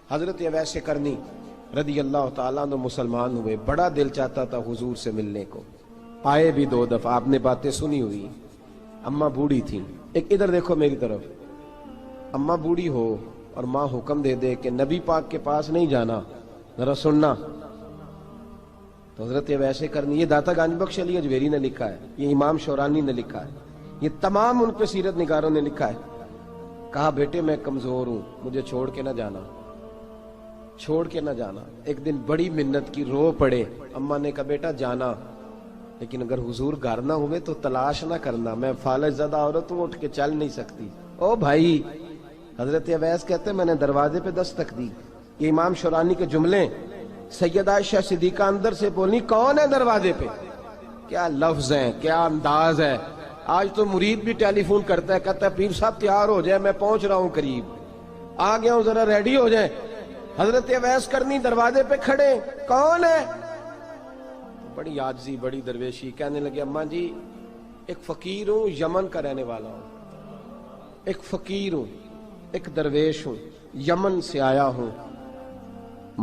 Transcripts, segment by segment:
حضرت اویس کرنی رضی اللہ تعالیٰ عنہ مسلمان ہوئے، بڑا دل چاہتا تھا حضور سے ملنے کو، آئے بھی 2 دفعہ، آپ نے باتیں سنی ہوئی، اماں بوڑھی تھیں۔ ایک ادھر دیکھو میری طرف، اماں بوڑھی ہو اور ماں حکم دے دے کہ نبی پاک کے پاس نہیں جانا، ذرا سننا، تو حضرت اویس کرنی، یہ داتا گنج بخش علی اجویری نے لکھا ہے، یہ امام شورانی نے لکھا ہے، یہ تمام ان پہ سیرت نگاروں نے لکھا ہے، کہا بیٹے میں کمزور ہوں، مجھے چھوڑ کے نہ جانا، چھوڑ کے نہ جانا۔ ایک دن بڑی منت کی، رو پڑے، اماں نے کہا بیٹا جانا، لیکن اگر حضور گھر نہ ہوئے تو تلاش نہ کرنا، میں فالج زدہ عورت ہوں، اٹھ کے چل نہیں سکتی۔ او بھائی، حضرت اویس کہتے میں نے دروازے پہ دستک دی، یہ امام شورانی کے جملے، سیدہ عائشہ صدیقہ اندر سے بولنی کون ہے دروازے پہ؟ کیا لفظ ہیں، کیا انداز ہے! آج تو مرید بھی ٹیلی فون کرتا ہے، کہتا ہے پیر صاحب تیار ہو جائے، میں پہنچ رہا ہوں، قریب آ گیا ہوں، ذرا ریڈی ہو جائیں۔ حضرت اویس کرنی دروازے پہ کھڑے، کون ہے؟ بڑی عاجزی، بڑی درویشی، کہنے لگے اماں جی ایک فقیر ہوں، یمن کا رہنے والا ہوں، ایک فقیر ہوں، ایک درویش ہوں، یمن سے آیا ہوں،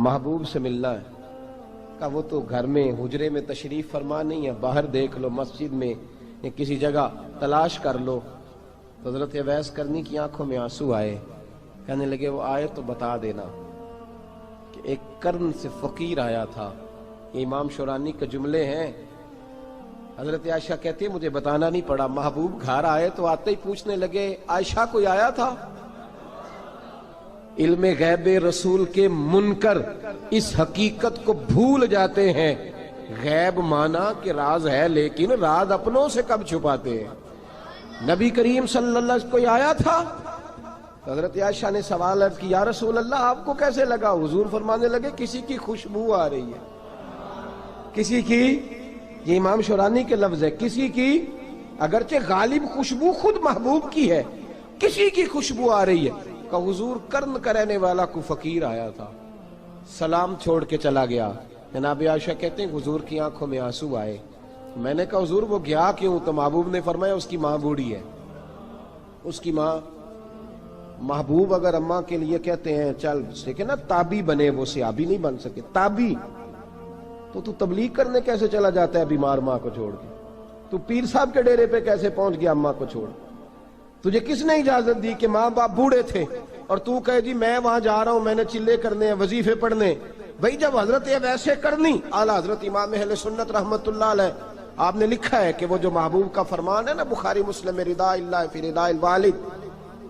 محبوب سے ملنا ہے۔ کہا وہ تو گھر میں حجرے میں تشریف فرما نہیں ہے، باہر دیکھ لو، مسجد میں یا کسی جگہ تلاش کر لو۔ تو حضرت اویس کرنی کی آنکھوں میں آنسو آئے، کہنے لگے وہ آئے تو بتا دینا کہ ایک قرن سے فقیر آیا تھا۔ یہ امام شورانی کے جملے ہیں۔ حضرت عائشہ کہتی ہے مجھے بتانا نہیں پڑا، محبوب گھر آئے تو آتے ہی پوچھنے لگے عائشہ کوئی آیا تھا؟ علم غیب رسول کے منکر اس حقیقت کو بھول جاتے ہیں، غیب مانا کہ راز ہے لیکن راز اپنوں سے کب چھپاتے ہیں۔ نبی کریم صلی اللہ علیہ وسلم کوئی آیا تھا؟ حضرت عائشہ نے سوال عرض کی یا رسول اللہ آپ کو کیسے لگا؟ حضور فرمانے لگے کسی کی خوشبو آ رہی ہے، کسی کی، یہ امام شورانی کے لفظ ہے، کسی کی، اگرچہ غالب خوشبو خود محبوب کی ہے، کسی کی خوشبو آ رہی ہے۔ کہ حضور قرن کا رہنے والا کو فقیر آیا تھا، سلام چھوڑ کے چلا گیا۔ جناب عائشہ کہتے ہیں حضور کی آنکھوں میں آنسو آئے۔ میں نے کہا حضور وہ گیا کیوں؟ تو محبوب نے فرمایا اس کی ماں بوڑھی ہے، اس کی ماں۔ محبوب اگر اماں کے لیے کہتے ہیں چل دیکھیں نا تابی بنے، وہ صحابی نہیں بن سکے، تابی، تو تبلیغ کرنے کیسے چلا جاتا ہے بیمار ماں کو چھوڑ کے؟ تو پیر صاحب کے ڈیرے پہ کیسے پہنچ گیا اماں کو چھوڑ؟ تجھے کس نے اجازت دی کہ ماں باپ بوڑھے تھے اور تو کہے جی میں وہاں جا رہا ہوں، میں نے چلے کرنے ہیں، وظیفے پڑھنے؟ بھئی جب حضرت اویس کرنی اعلیٰ حضرت امام اہل سنت رحمت اللہ علیہ، آپ نے لکھا ہے کہ وہ جو محبوب کا فرمان ہے نا بخاری مسلم، رضا اللہ فی رضا الوالد،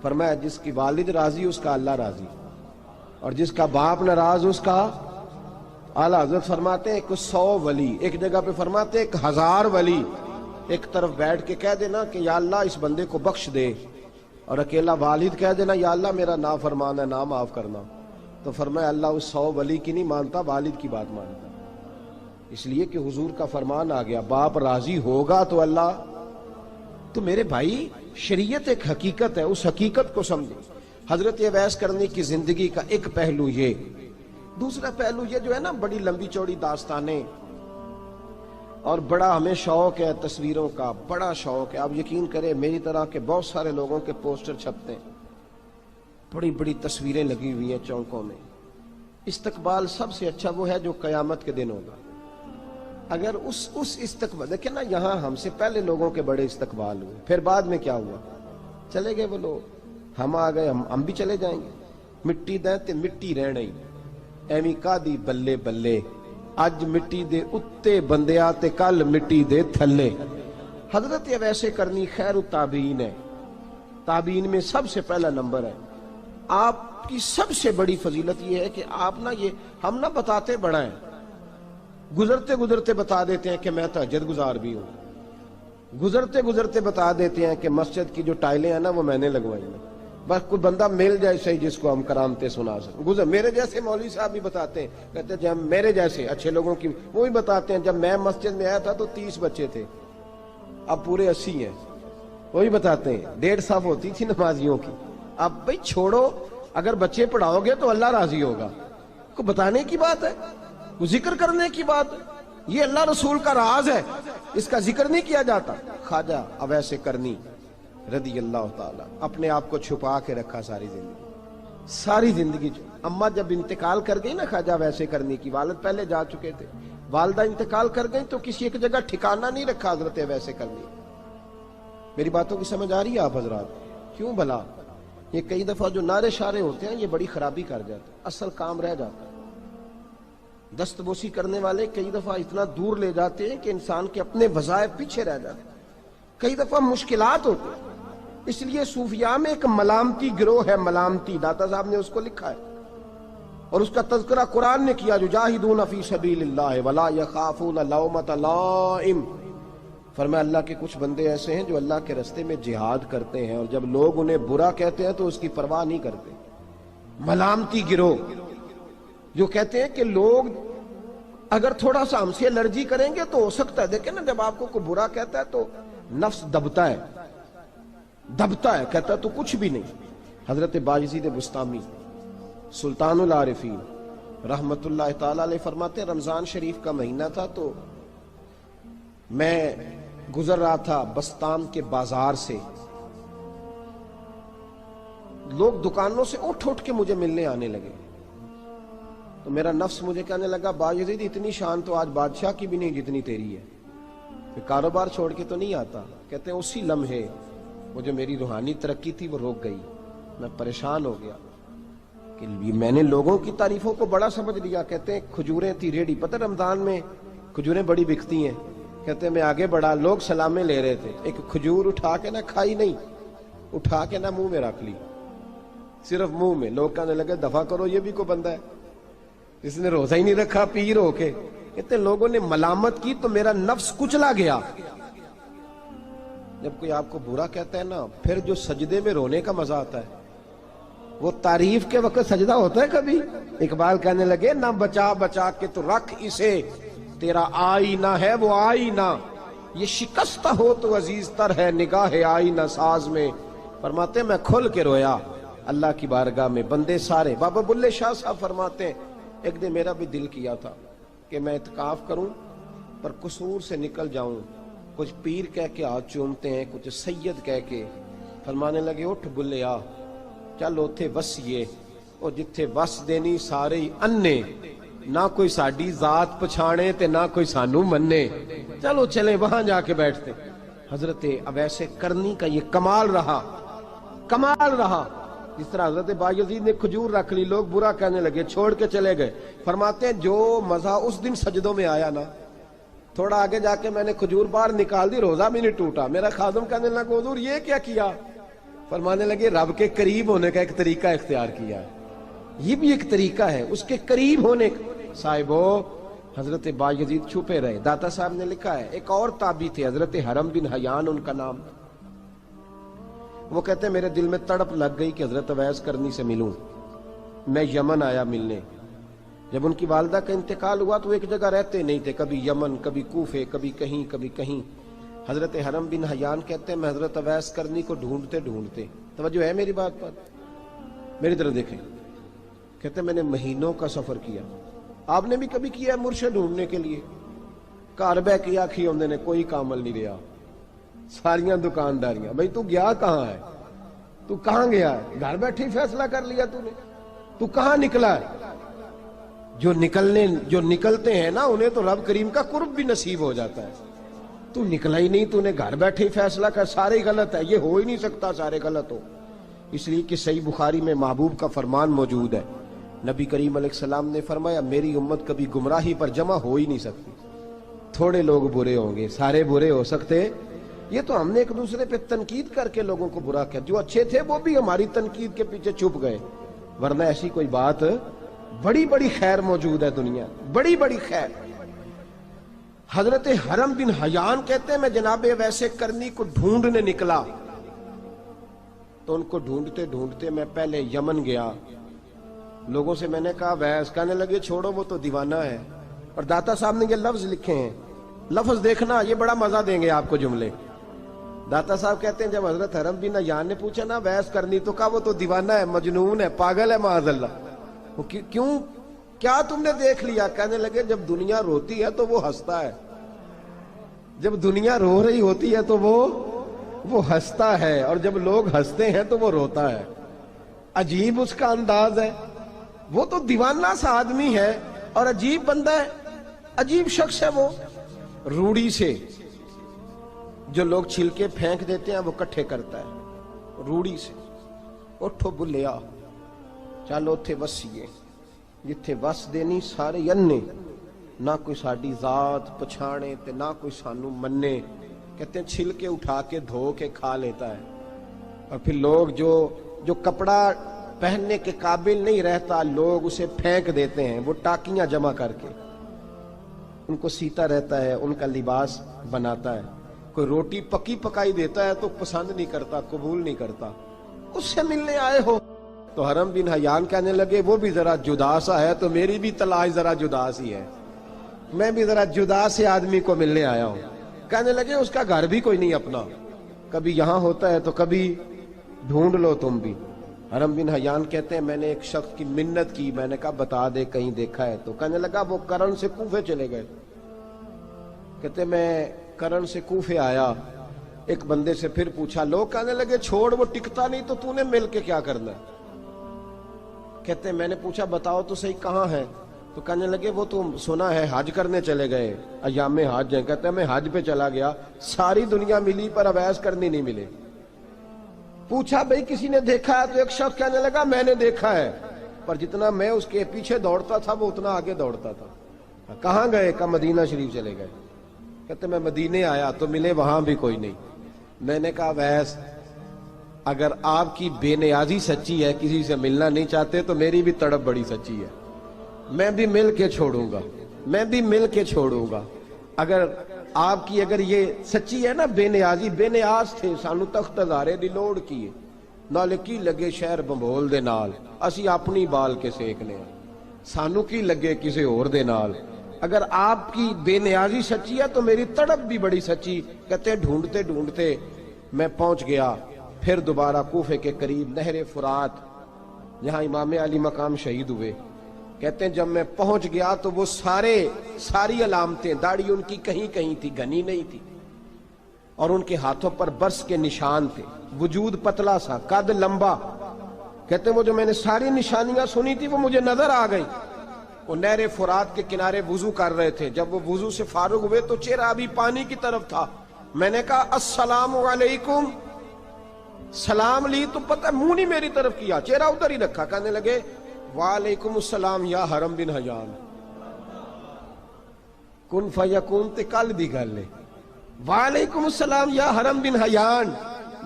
فرمایا جس کی والد راضی اس کا اللہ راضی، اور جس کا باپ ناراض اس کا اعلیٰ حضرت فرماتے ہیں 100 ولی، ایک جگہ پہ فرماتے ہیں 1000 ولی ایک طرف بیٹھ کے کہہ دینا کہ یا اللہ اس بندے کو بخش دے، اور اکیلا والد کہہ دینا یا اللہ میرا نافرمان ہے، نہ معاف کرنا، تو فرمایا اللہ اس 100 ولی کی نہیں مانتا، والد کی بات مانتا، اس لیے کہ حضور کا فرمان آ گیا باپ راضی ہوگا تو اللہ۔ تو میرے بھائی شریعت ایک حقیقت ہے، اس حقیقت کو سمجھیں۔ حضرت اویس کرنی کی زندگی کا ایک پہلو یہ، دوسرا پہلو یہ جو ہے نا بڑی لمبی چوڑی داستانیں، اور بڑا ہمیں شوق ہے تصویروں کا، بڑا شوق ہے۔ آپ یقین کریں میری طرح کے بہت سارے لوگوں کے پوسٹر چھپتے ہیں، بڑی بڑی تصویریں لگی ہوئی ہیں چوکوں میں۔ استقبال سب سے اچھا وہ ہے جو قیامت کے دن ہوگا۔ اگر اس استقبال دیکھیں نا، یہاں ہم سے پہلے لوگوں کے بڑے استقبال ہوئے، پھر بعد میں کیا ہوا؟ چلے گئے وہ لوگ، ہم آ گئے، ہم بھی چلے جائیں گے۔ مٹی دیں تے مٹی رہنا ہی، ایویں کا دی بلے بلے، اج مٹی دے اتے بندیا تے کل مٹی دے تھلے۔ حضرت اویس کرنی خیر التابعین ہے، تابعین میں سب سے پہلا نمبر ہے۔ آپ کی سب سے بڑی فضیلت یہ ہے کہ آپ نا، یہ ہم نہ بتاتے بڑا ہیں، گزرتے گزرتے بتا دیتے ہیں کہ میں تہجد گزار بھی ہوں، گزرتے گزرتے بتا دیتے ہیں کہ مسجد کی جو ٹائلیں ہیں نا وہ میں نے لگوائی ہیں، بس کوئی بندہ مل جائے صحیح جس کو ہم کرامتیں سنا سکیں۔ میرے جیسے مولوی صاحب بھی بتاتے ہیں، کہتے ہیں جب میرے جیسے اچھے لوگوں کی، وہ بھی بتاتے ہیں جب میں مسجد میں آیا تھا تو 30 بچے تھے، اب پورے 80 ہیں، وہی بتاتے ہیں 150 صف ہوتی تھی نمازیوں کی، اب بھئی چھوڑو، اگر بچے پڑھاؤ گے تو اللہ راضی ہوگا، کو بتانے کی بات ہے، کو ذکر کرنے کی بات ہے، یہ اللہ رسول کا راز ہے، اس کا ذکر نہیں کیا جاتا۔ خواجہ اویس کرنی رضی اللہ تعالیٰ اپنے آپ کو چھپا کے رکھا ساری زندگی، ساری زندگی اماں جب انتقال کر گئی نا خواجہ ویسے کرنی کی، والد پہلے جا چکے تھے، والدہ انتقال کر گئی تو کسی ایک جگہ ٹھکانہ نہیں رکھا حضرت ویسے کرنی۔ میری باتوں کی سمجھ آ رہی ہے آپ حضرات؟ کیوں بھلا یہ کئی دفعہ جو نعرے شارے ہوتے ہیں یہ بڑی خرابی کر جاتے ہیں، اصل کام رہ جاتا ہے۔ دست بوسی کرنے والے کئی دفعہ اتنا دور لے جاتے ہیں کہ انسان کے اپنے وظائف پیچھے رہ جاتے ہیں، کئی دفعہ مشکلات ہوتی ہیں۔ اس لیے صوفیاء میں ایک ملامتی گروہ ہے، ملامتی، داتا صاحب نے اس کو لکھا ہے اور اس کا تذکرہ قرآن نے کیا، یجاہدون فی سبیل اللہ ولا یخافون لومۃ لائم۔ فرمایا اللہ کے کچھ بندے ایسے ہیں جو اللہ کے راستے میں جہاد کرتے ہیں اور جب لوگ انہیں برا کہتے ہیں تو اس کی پرواہ نہیں کرتے۔ ملامتی گروہ جو کہتے ہیں کہ لوگ اگر تھوڑا سا ہم سے الرجی کریں گے تو ہو سکتا ہے، دیکھیں نا جب آپ کو کوئی برا کہتا ہے تو نفس دبتا ہے، کہتا ہے تو کچھ بھی نہیں۔ حضرت بایزید بستامی سلطان العارفین رحمت اللہ تعالی علیہ فرماتے ہیں رمضان شریف کا مہینہ تھا تو میں گزر رہا تھا بستام کے بازار سے، لوگ دکانوں سے اٹھ کے مجھے ملنے آنے لگے تو میرا نفس مجھے کہنے لگا بایزید اتنی شان تو آج بادشاہ کی بھی نہیں جتنی تیری ہے، کاروبار چھوڑ کے تو نہیں آتا۔ کہتے ہیں اسی لمحے وہ جو میری روحانی ترقی تھی وہ رک گئی، میں پریشان ہو گیا کہ میں نے لوگوں کی تعریفوں کو بڑا سمجھ لیا۔ کہتے ہیں کھجوریں تھی ریڈی، پتہ رمضان میں کھجوریں بڑی بکتی ہیں، کہتے ہیں میں آگے بڑھا، لوگ سلامیں لے رہے تھے، ایک کھجور اٹھا کے نہ کھائی نہیں، اٹھا کے نہ منہ میں رکھ لی، صرف منہ میں۔ لوگ کہنے لگے دفع کرو، یہ بھی کوئی بندہ ہے اس نے روزہ ہی نہیں رکھا پیر ہو کے۔ کہتے ہیں لوگوں نے ملامت کی تو میرا نفس کچلا گیا۔ جب کوئی آپ کو برا کہتا ہے نا، پھر جو سجدے میں رونے کا مزہ آتا ہے، وہ تعریف کے وقت سجدہ ہوتا ہے کبھی؟ اقبال کہنے لگے نہ بچا بچا کے تو رکھ اسے، تیرا آئینہ ہے وہ آئینہ، یہ شکستہ ہو تو عزیز تر ہے نگاہ آئینہ ساز میں۔ فرماتے ہیں میں کھل کے رویا اللہ کی بارگاہ میں، بندے سارے۔ بابا بلے شاہ صاحب فرماتے ہیں ایک دن میرا بھی دل کیا تھا کہ میں اعتکاف کروں پر قصور سے نکل جاؤں، کچھ پیر کہہ کے ہاتھ چومتے ہیں، کچھ سید کہہ کے۔ فرمانے لگے اٹھ بلیا چل اوتھے وسیے، اور جتھے وس دینی سارے ہی انے، نہ کوئی ساڈی ذات پچھانے تے نہ کوئی سانو مننے، چلو چلے وہاں جا کے بیٹھتے۔ حضرت اویس کرنی کا یہ کمال رہا، جس طرح حضرت بایزید نے کھجور رکھ لی، لوگ برا کہنے لگے، چھوڑ کے چلے گئے۔ فرماتے ہیں جو مزہ اس دن سجدوں میں آیا نا، تھوڑا آگے جا کے میں نے کھجور باہر نکال دی، روزہ بھی نہیں ٹوٹا۔ میرا خادم کہنے لگا حضور یہ کیا کیا؟ فرمانے لگے رب کے قریب ہونے کا ایک طریقہ اختیار کیا ہے، یہ بھی ایک طریقہ ہے اس کے قریب ہونے کا۔ صاحبو حضرت بایزید چھپے رہے۔ داتا صاحب نے لکھا ہے ایک اور تابعی تھے حضرت حرم بن حیان ان کا نام، وہ کہتے ہیں میرے دل میں تڑپ لگ گئی کہ حضرت اویس کرنی سے ملوں۔ میں یمن آیا ملنے، جب ان کی والدہ کا انتقال ہوا تو ایک جگہ رہتے نہیں تھے، کبھی یمن، کبھی کوفے، کبھی کہیں۔ حضرت حرم بن حیان کہتے ہیں میں حضرت اویس کرنی کو ڈھونڈتے، توجہ ہے میری بات پر، میری طرف دیکھیں، کہتے ہیں میں نے مہینوں کا سفر کیا۔ آپ نے بھی کبھی کیا ہے مرشد ڈھونڈنے کے لیے؟ گھر بہ کے آکھی ہوندے نے کوئی کامل نہیں رہا، ساریاں دکانداریاں۔ بھئی تو گیا کہاں ہے؟ تو کہاں گیا ہے؟ گھر بیٹھے ہی فیصلہ کر لیا تو نے؟ تو کہاں نکلا ہے؟ جو نکلتے ہیں نا انہیں تو رب کریم کا قرب بھی نصیب ہو جاتا ہے۔ تو نکلا ہی نہیں، تو نے گھر بیٹھے ہی فیصلہ کر، سارے غلط ہے، یہ ہو ہی نہیں سکتا سارے غلط ہو۔ اس لیے کہ صحیح بخاری میں محبوب کا فرمان موجود ہے، نبی کریم علیہ السلام نے فرمایا میری امت کبھی گمراہی پر جمع ہو ہی نہیں سکتی، تھوڑے لوگ برے ہوں گے، سارے برے ہو سکتے۔ یہ تو ہم نے ایک دوسرے پہ تنقید کر کے لوگوں کو برا کیا، جو اچھے تھے وہ بھی ہماری تنقید کے پیچھے چھپ گئے، ورنہ ایسی کوئی بات، بڑی بڑی خیر موجود ہے دنیا، بڑی بڑی خیر۔ حضرت حرم بن حیان کہتے ہیں میں جناب ویسے کرنی کو ڈھونڈنے نکلا تو ان کو ڈھونڈتے میں پہلے یمن گیا، لوگوں سے میں نے کہا ویس، کہنے لگے چھوڑو وہ تو دیوانہ ہے۔ اور داتا صاحب نے یہ لفظ لکھے ہیں، لفظ دیکھنا یہ بڑا مزہ دیں گے آپ کو جملے۔ داتا صاحب کہتے ہیں جب حضرت حرم بن حیان نے پوچھا نا ویس کرنی، تو کہا وہ تو دیوانہ ہے، مجنون ہے، پاگل ہے معاذ اللہ۔ وہ کیوں، کیا تم نے دیکھ لیا؟ کہنے لگے جب دنیا روتی ہے تو وہ ہنستا ہے، جب دنیا رو رہی ہوتی ہے تو وہ ہنستا ہے، اور جب لوگ ہنستے ہیں تو وہ روتا ہے۔ عجیب اس کا انداز ہے، وہ تو دیوانہ سا آدمی ہے اور عجیب بندہ ہے، عجیب شخص ہے وہ۔ روڑی سے جو لوگ چھلکے پھینک دیتے ہیں وہ کٹھے کرتا ہے، روڑی سے۔ اٹھو بلیا چلو اتھے وسیے جتھے وس دینی سارے ینے، نہ کوئی ساڈی ذات پچھانے تے نہ کوئی سانو منے۔ کہتے ہیں چھلکے اٹھا کے دھو کے کھا لیتا ہے، اور پھر لوگ جو کپڑا پہننے کے قابل نہیں رہتا لوگ اسے پھینک دیتے ہیں، وہ ٹاکیاں جمع کر کے ان کو سیتا رہتا ہے، ان کا لباس بناتا ہے۔ کوئی روٹی پکی پکائی دیتا ہے تو پسند نہیں کرتا، قبول نہیں کرتا، اس سے ملنے آئے ہو۔ تو حرم بن حیان کہنے لگے وہ بھی ذرا جدا سا ہے تو میری بھی تلاش ذرا جدا سی ہے، میں بھی ذرا جدا سے آدمی کو ملنے آیا ہوں۔ کہنے لگے اس کا گھر بھی کوئی نہیں اپنا، کبھی یہاں ہوتا ہے تو کبھی ڈھونڈ لو تم بھی۔ حرم بن حیان کہتے ہیں میں نے ایک شخص کی منت کی، میں نے کہا بتا دے کہیں دیکھا ہے تو۔ کہنے لگا وہ کرن سے کوفے چلے گئے۔ کہتے میں کرن سے کوفے آیا، ایک بندے سے پھر پوچھا، لوگ کہنے لگے چھوڑ وہ ٹکتا نہیں تو نے مل کے کیا کرنا ہے۔ کہتے میں نے پوچھا بتاؤ تو صحیح کہاں ہے، تو کہنے لگے وہ تو سنا ہے حج کرنے چلے گئے، ایام حج ہیں۔ کہتے میں حج پہ چلا گیا، ساری دنیا ملی پر اویس کرنی نہیں ملے۔ پوچھا بھئی کسی نے دیکھا ہے تو ایک شخص کہنے لگا میں نے دیکھا ہے، پر جتنا میں اس کے پیچھے دوڑتا تھا وہ اتنا آگے دوڑتا تھا۔ کہاں گئے؟ کہ مدینہ شریف چلے گئے۔ کہتے میں مدینے آیا تو ملے وہاں بھی کوئی نہیں۔ میں نے کہا ویس اگر آپ کی بے نیازی سچی ہے، کسی سے ملنا نہیں چاہتے، تو میری بھی تڑپ بڑی سچی ہے، میں بھی مل کے چھوڑوں گا، میں بھی مل کے چھوڑوں گا۔ اگر آپ کی اگر یہ سچی ہے نا بے نیازی، بے نیاز تھے، سانو تخت ہزارے دی لوڑ کی نال کی لگے شہر بمبول دے نال، اسی اپنی بال کے سیکنے ہیں، سانو کی لگے کسی اور دے نال۔ اگر آپ کی بے نیازی سچی ہے تو میری تڑپ بھی بڑی سچی۔ کہتے ہیں ڈھونڈتے ڈھونڈتے میں پہنچ گیا پھر دوبارہ کوفے کے قریب نہر فرات جہاں امام علی مقام شہید ہوئے۔ کہتے ہیں جب میں پہنچ گیا تو وہ ساری علامتیں، داڑھی ان کی کہیں کہیں تھی، گھنی نہیں تھی، اور ان کے ہاتھوں پر برس کے نشان تھے، وجود پتلا سا، قد لمبا۔ کہتے ہیں وہ جو میں نے ساری نشانیاں سنی تھی وہ مجھے نظر آ گئی۔ وہ نہر فرات کے کنارے وضو کر رہے تھے، جب وہ وضو سے فارغ ہوئے تو چہرہ ابھی پانی کی طرف تھا۔ میں نے کہا السلام علیکم، سلام لی تو پتہ منہ نہیں میری طرف کیا، چہرہ ادھر ہی رکھا۔ کہنے لگے وعلیکم السلام یا حرم بن حیان، کن فیکون تے کل دی گل ہے۔ وعلیکم السلام یا حرم بن حیان،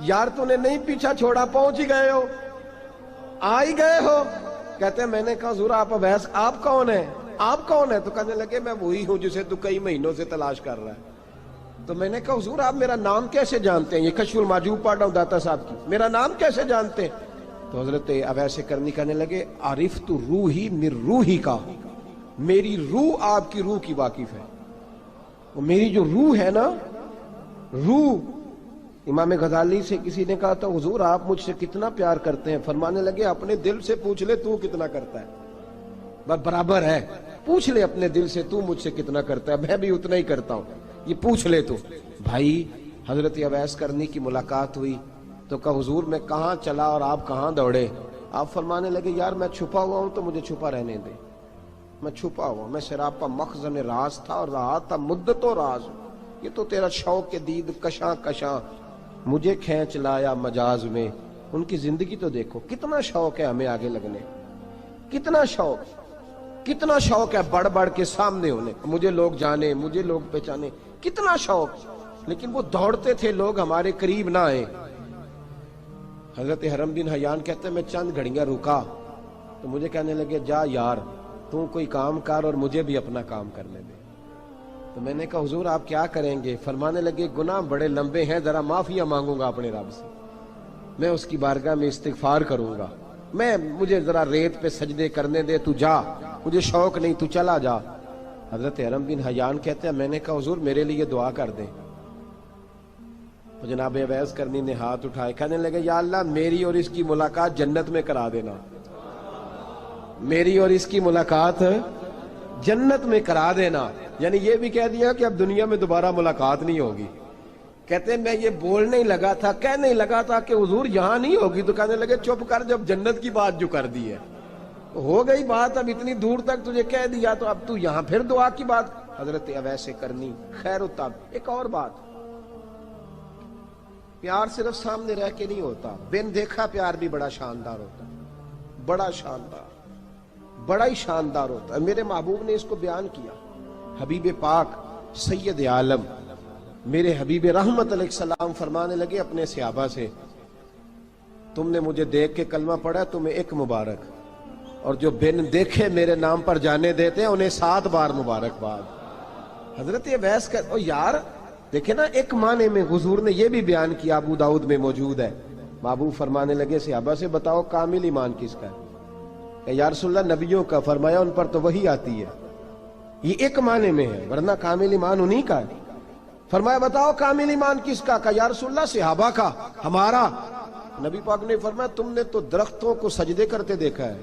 یار تو نے نہیں پیچھا چھوڑا، پہنچ ہی گئے ہو، آ ہی گئے ہو۔ کہتے ہیں میں نے کہا حضور آپ اویس آپ کون ہیں، آپ کون ہیں؟ تو کہنے لگے میں وہی ہوں جسے تو کئی مہینوں سے تلاش کر رہا ہے۔ تو میں نے کہا حضور آپ میرا نام کیسے جانتے ہیں؟ یہ کشف المحجوب پڑھ رہا ہوں داتا صاحب کی، میرا نام کیسے جانتے ہیں؟ تو حضرت اویس کرنی کہنے لگے عرفت روحی من روحی کا، میری روح آپ کی روح کی واقف ہے۔ وہ میری جو روح ہے نا، روح۔ امام غزالی سے کسی نے کہا تھا حضور آپ مجھ سے کتنا پیار کرتے ہیں؟ فرمانے لگے اپنے دل سے پوچھ لے تو کتنا کرتا ہے، برابر ہے، پوچھ لے اپنے دل سے تو مجھ سے کتنا کرتا ہے، میں بھی اتنا ہی کرتا ہوں، یہ پوچھ لے تو۔ بھائی حضرت اویس کرنی کی ملاقات ہوئی تو کہا حضور میں کہاں چلا اور آپ کہاں دوڑے؟ آپ فرمانے لگے یار میں چھپا ہوا ہوں تو مجھے چھپا رہنے دے، میں چھپا ہوا، میں سراپا مخزن راز تھا اور رہا تھا مدت و راز۔ یہ تو تیرا شوق کے دید کشاں کشاں مجھے کھینچ لایا مجاز میں۔ ان کی زندگی تو دیکھو، کتنا شوق ہے ہمیں آگے لگنے، کتنا شوق ہے بڑھ بڑھ کے سامنے ہونے، مجھے لوگ جانے، مجھے لوگ پہچانے، کتنا شوق، لیکن وہ دوڑتے تھے لوگ ہمارے قریب نہ آئے۔ حضرت حرم بن حیان کہتے ہیں میں چند گھڑیاں رکا تو مجھے کہنے لگے جا یار تو کوئی کام کر اور مجھے بھی اپنا کام کرنے دے۔ تو میں نے کہا حضور آپ کیا کریں گے؟ فرمانے لگے گناہ بڑے لمبے ہیں، ذرا معافیاں مانگوں گا اپنے رب سے، میں اس کی بارگاہ میں استغفار کروں گا، مجھے ذرا ریت پہ سجدے کرنے دے، تو جا، مجھے شوق نہیں، تو چلا جا۔ حضرت حرم بن حیان کہتے ہیں میں نے کہا حضور میرے لیے دعا کر دیں۔ تو جناب اویس کرنی نے ہاتھ اٹھائے، کہنے لگے یا اللہ میری اور اس کی ملاقات جنت میں کرا دینا، میری اور اس کی ملاقات جنت میں کرا دینا۔ یعنی یہ بھی کہہ دیا کہ اب دنیا میں دوبارہ ملاقات نہیں ہوگی۔ کہتے ہیں میں یہ بولنے ہی لگا تھا، کہنے ہی لگا تھا کہ حضور یہاں نہیں ہوگی، تو کہنے لگے چپ کر، جب جنت کی بات جو کر دی ہے ہو گئی بات، اب اتنی دور تک تجھے کہہ دیا تو اب تو یہاں پھر دعا کی بات حضرت اویس کرنی خیر التاب۔ ایک اور بات، پیار صرف سامنے رہ کے نہیں ہوتا، بن دیکھا پیار بھی بڑا شاندار ہوتا، بڑا شاندار، بڑا ہی شاندار ہوتا ہے۔ میرے محبوب نے اس کو بیان کیا، حبیب پاک سید عالم میرے حبیب رحمت علیہ السلام فرمانے لگے اپنے صحابہ سے، تم نے مجھے دیکھ کے کلمہ پڑھا، تمہیں ایک مبارک، اور جو بن دیکھے میرے نام پر جانے دیتے ہیں انہیں 7 بار مبارکباد۔ حضرت اویس کا یار دیکھیں نا، ایک معنی میں حضور نے یہ بھی بیان کیا، ابو داؤد میں موجود ہے۔ محبوب فرمانے لگے صحابہ سے، بتاؤ کامل ایمان کس کا ہے؟ کہ یا رسول اللہ نبیوں کا۔ فرمایا ان پر تو وہی آتی ہے، یہ ایک معنی میں ہے، ورنہ کامل ایمان انہی کا ہے۔ فرمایا بتاؤ کامل ایمان کس کا؟ کہ یا رسول اللہ صحابہ کا، ہمارا۔ نبی پاک نے فرمایا تم نے تو درختوں کو سجدے کرتے دیکھا ہے،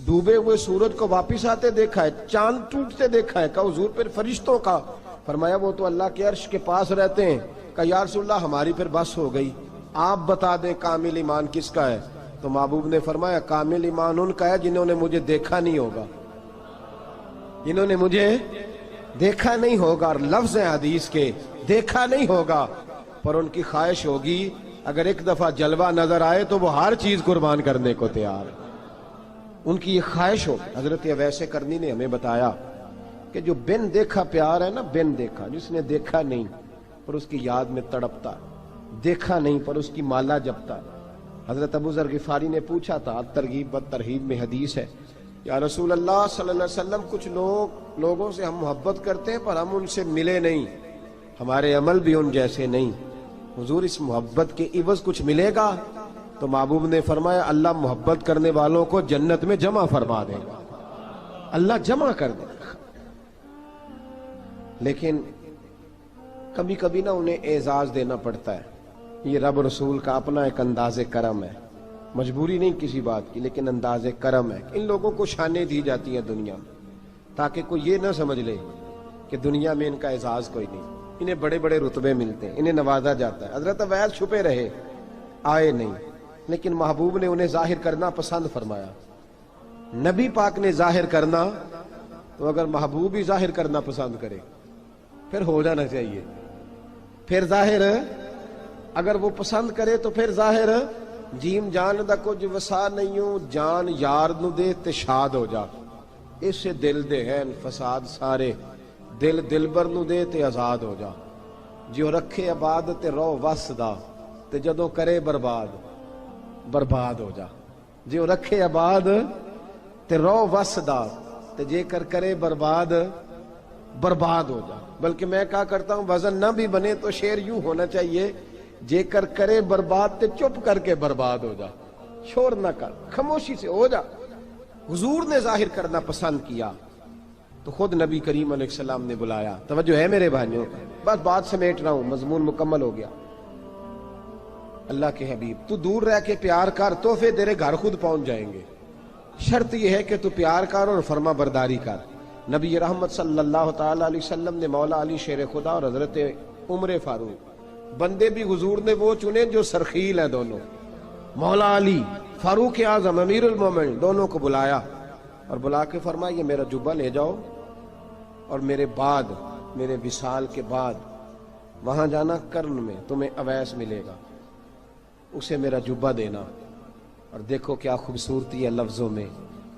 ڈوبے ہوئے سورج کو واپس آتے دیکھا ہے، چاند ٹوٹتے دیکھا ہے۔ کہ حضور پھر فرشتوں کا؟ فرمایا وہ تو اللہ کے عرش کے پاس رہتے ہیں۔ کہ یا رسول اللہ ہماری پھر بس ہو گئی، آپ بتا دیں کامل ایمان کس کا ہے؟ تو محبوب نے فرمایا کامل ایمان ان کا ہے جنہوں نے مجھے دیکھا نہیں ہوگا، جنہوں نے مجھے دیکھا نہیں ہوگا، اور لفظ ہیں حدیث کے، دیکھا نہیں ہوگا پر ان کی خواہش ہوگی اگر ایک دفعہ جلوہ نظر آئے تو وہ ہر چیز قربان کرنے کو تیار ہے، ان کی یہ خواہش ہو۔ حضرت اویس کرنی نے ہمیں بتایا کہ جو بن دیکھا پیار ہے نا، بن دیکھا، جس نے دیکھا نہیں پر اس کی یاد میں تڑپتا، دیکھا نہیں پر اس کی مالا جپتا۔ حضرت ابو ذر غفاری نے پوچھا تھا، ترغیب و ترہیب میں حدیث ہے، یا رسول اللہ صلی اللہ علیہ وسلم کچھ لوگوں سے ہم محبت کرتے ہیں پر ہم ان سے ملے نہیں، ہمارے عمل بھی ان جیسے نہیں، حضور اس محبت کے عوض کچھ ملے گا؟ تو محبوب نے فرمایا اللہ محبت کرنے والوں کو جنت میں جمع فرما دے گا، اللہ جمع کر دے گا۔ لیکن کبھی کبھی نا انہیں اعزاز دینا پڑتا ہے، یہ رب رسول کا اپنا ایک انداز کرم ہے، مجبوری نہیں کسی بات کی، لیکن انداز کرم ہے۔ ان لوگوں کو شانیں دی جاتی ہیں دنیا میں تاکہ کوئی یہ نہ سمجھ لے کہ دنیا میں ان کا اعزاز کوئی نہیں، انہیں بڑے بڑے رتبے ملتے ہیں، انہیں نوازا جاتا ہے۔ حضرت اویس چھپے رہے، آئے نہیں، لیکن محبوب نے انہیں ظاہر کرنا پسند فرمایا۔ نبی پاک نے ظاہر کرنا تو اگر محبوب ہی ظاہر کرنا پسند کرے پھر ہو جانا چاہیے، پھر ظاہر اگر وہ پسند کرے تو پھر ظاہر جیم جان دا کچھ وسا نہیں ہوں، جان یار نو دے تے شاد ہو جا، اس سے دل دے ہیں فساد سارے، دل دلبر نو دے تے آزاد ہو جا، جو رکھے آباد تے رو وس دا تے جدوں کرے برباد برباد ہو جا، جو رکھے آباد تے رو وس دا تے جے کر کرے برباد برباد ہو جا۔ بلکہ میں کہا کرتا ہوں وزن نہ بھی بنے تو شعر یوں ہونا چاہیے، جے کر کرے برباد تے چپ کر کے برباد ہو جا، شور نہ کر، خاموشی سے ہو جا۔ حضور نے ظاہر کرنا پسند کیا تو خود نبی کریم علیہ السلام نے بلایا۔ توجہ ہے میرے بھائیوں، بس بات سمیٹ رہا ہوں، مضمون مکمل ہو گیا۔ اللہ کے حبیب تو دور رہ کے پیار کر، تحفے تیرے گھر خود پہنچ جائیں گے، شرط یہ ہے کہ تو پیار کر اور فرما برداری کر۔ نبی رحمت صلی اللہ تعالی علیہ وسلم نے مولا علی شیر خدا اور حضرت عمر فاروق، بندے بھی حضور نے وہ چنے جو سرخیل ہیں دونوں، مولا علی فاروق اعظم امیر المومنین، دونوں کو بلایا اور بلا کے فرمایا یہ میرا جبہ لے جاؤ اور میرے بعد، میرے وصال کے بعد وہاں جانا کرن میں تمہیں اویس ملے گا، اسے میرا جبہ دینا۔ اور دیکھو کیا خوبصورتی ہے لفظوں میں،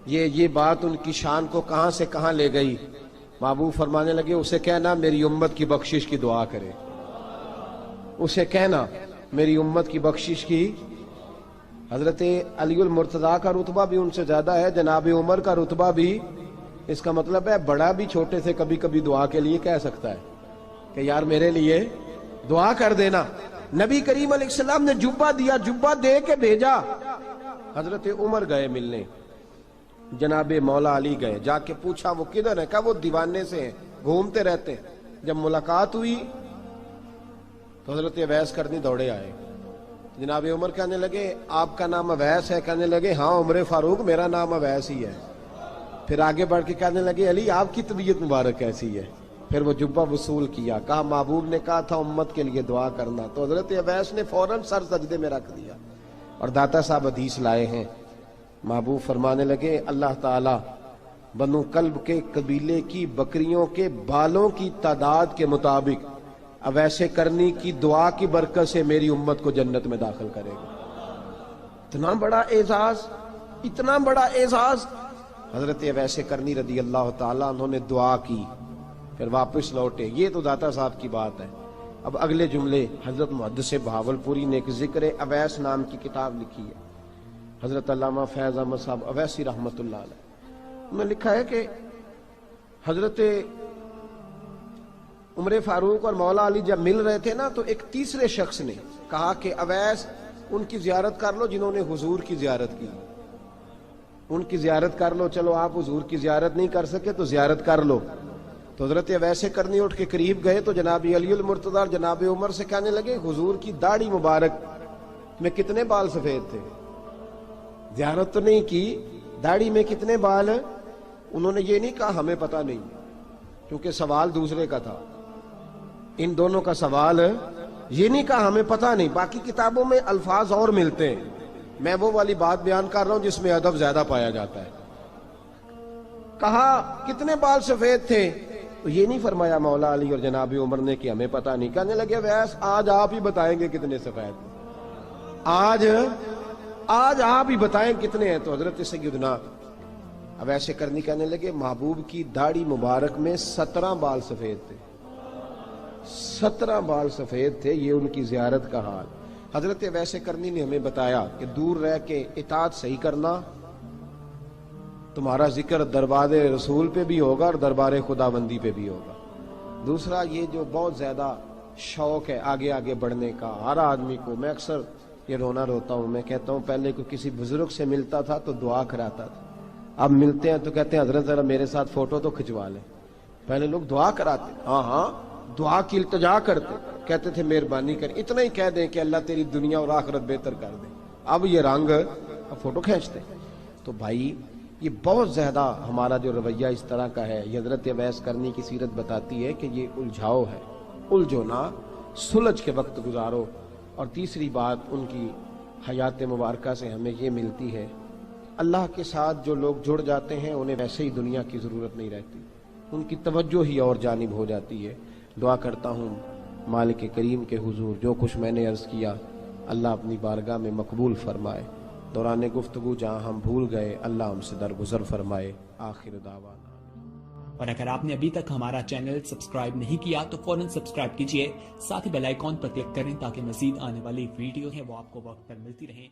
یہ بات ان کی شان کو کہاں سے کہاں لے گئی۔ محبوب فرمانے لگے اسے کہنا میری امت کی بخشش کی دعا کرے، اسے کہنا میری امت کی بخشش کی۔ حضرت علی المرتضیٰ کا رتبہ بھی ان سے زیادہ ہے، جناب عمر کا رتبہ بھی، اس کا مطلب ہے بڑا بھی چھوٹے سے کبھی کبھی دعا کے لیے کہہ سکتا ہے کہ یار میرے لیے دعا کر دینا۔ نبی کریم علیہ السلام نے جبہ دیا، جبہ دے کے بھیجا۔ حضرت عمر گئے ملنے، جناب مولا علی گئے، جا کے پوچھا وہ کدھر ہے؟ کہا وہ دیوانے سے ہیں، گھومتے رہتے ہیں۔ جب ملاقات ہوئی تو حضرت اویس کرنی دوڑے آئے، جناب عمر کہنے لگے آپ کا نام اویس ہے؟ کہنے لگے ہاں عمر فاروق میرا نام اویس ہی ہے۔ پھر آگے بڑھ کے کہنے لگے علی آپ کی طبیعت مبارک کیسی ہے؟ پھر وہ جبہ وصول کیا، کہا محبوب نے کہا تھا امت کے لیے دعا کرنا، تو حضرت اویس نے فوراً سر سجدے میں رکھ دیا۔ اور داتا صاحب حدیث لائے ہیں، محبوب فرمانے لگے اللہ تعالی بنو کلب کے قبیلے کی بکریوں کے بالوں کی تعداد کے مطابق اویس کرنی کی دعا کی برکت سے میری امت کو جنت میں داخل کرے گا۔ اتنا بڑا اعزاز، اتنا بڑا اعزاز۔ حضرت اویس کرنی رضی اللہ تعالیٰ انہوں نے دعا کی، پھر واپس لوٹے۔ یہ تو داتا صاحب کی بات ہے۔ اب اگلے جملے حضرت محدث بہاولپوری نے ایک ذکر اویس نام کی کتاب لکھی ہے، حضرت علامہ فیض احمد صاحب اویسی رحمۃ اللہ علیہ، انہوں نے لکھا ہے کہ حضرت عمر فاروق اور مولا علی جب مل رہے تھے نا، تو ایک تیسرے شخص نے کہا کہ اویس ان کی زیارت کر لو جنہوں نے حضور کی زیارت کی، ان کی زیارت کر لو، چلو آپ حضور کی زیارت نہیں کر سکے تو زیارت کر لو۔ تو حضرت اویس کرنی اٹھ کے قریب گئے تو جناب علی المرتضیٰ اور جناب عمر سے کہنے لگے حضور کی داڑھی مبارک میں کتنے بال سفید تھے؟ زیارت تو نہیں کی، داڑھی میں کتنے بال؟ انہوں نے یہ نہیں کہا ہمیں پتہ نہیں، کیونکہ سوال دوسرے کا تھا، ان دونوں کا سوال یہ نہیں کہا ہمیں پتہ نہیں۔ باقی کتابوں میں الفاظ اور ملتے ہیں، میں وہ والی بات بیان کر رہا ہوں جس میں ادب زیادہ پایا جاتا ہے۔ کہا کتنے بال سفید تھے؟ تو یہ نہیں فرمایا مولا علی اور جناب عمر نے کہ ہمیں پتہ نہیں، کہنے لگے ویس آج آپ ہی بتائیں گے کتنے سفید، آج آپ ہی بتائیں کتنے ہیں۔ تو حضرت سیدنا اویس کرنی کہنے لگے محبوب کی داڑھی مبارک میں 17 بال سفید تھے، 17 بال سفید تھے، یہ ان کی زیارت کا حال۔ حضرت اویس کرنی نے ہمیں بتایا کہ دور رہ کے اطاعت صحیح کرنا، تمہارا ذکر دربار رسول پہ بھی ہوگا اور دربار خداوندی پہ بھی ہوگا۔ دوسرا یہ جو بہت زیادہ شوق ہے آگے آگے بڑھنے کا ہر آدمی کو، میں اکثر یہ رونا روتا ہوں، میں کہتا ہوں پہلے کوئی کسی بزرگ سے ملتا تھا تو دعا کراتا تھا، اب ملتے ہیں تو کہتے ہیں حضرت ذرا میرے ساتھ فوٹو تو کھنچوا لیں۔ پہلے لوگ دعا کراتے، ہاں دعا کی التجا کرتے، کہتے تھے مہربانی کر، اتنا ہی کہہ دیں کہ اللہ تیری دنیا اور آخرت بہتر کر دے، اب یہ رنگ اب فوٹو کھینچتے۔ تو بھائی یہ بہت زیادہ ہمارا جو رویہ اس طرح کا ہے، یہ حضرت اویس کرنی کی سیرت بتاتی ہے کہ یہ الجھاؤ ہے، الجھو نہ، سلجھ کے وقت گزارو۔ اور تیسری بات ان کی حیات مبارکہ سے ہمیں یہ ملتی ہے، اللہ کے ساتھ جو لوگ جڑ جاتے ہیں انہیں ویسے ہی دنیا کی ضرورت نہیں رہتی، ان کی توجہ ہی اور جانب ہو جاتی ہے۔ دعا کرتا ہوں مالک کریم کے حضور جو کچھ میں نے عرض کیا اللہ اپنی بارگاہ میں مقبول فرمائے، دوران گفتگو جہاں ہم بھول گئے اللہ ہم سے درگزر فرمائے۔ آخر دعوانا۔ اور اگر آپ نے ابھی تک ہمارا چینل سبسکرائب نہیں کیا تو فوراً سبسکرائب کیجئے، ساتھ ہی بیل آئیکن پر کلک کریں تاکہ مزید آنے والی ویڈیو ہیں وہ آپ کو وقت پر ملتی رہیں۔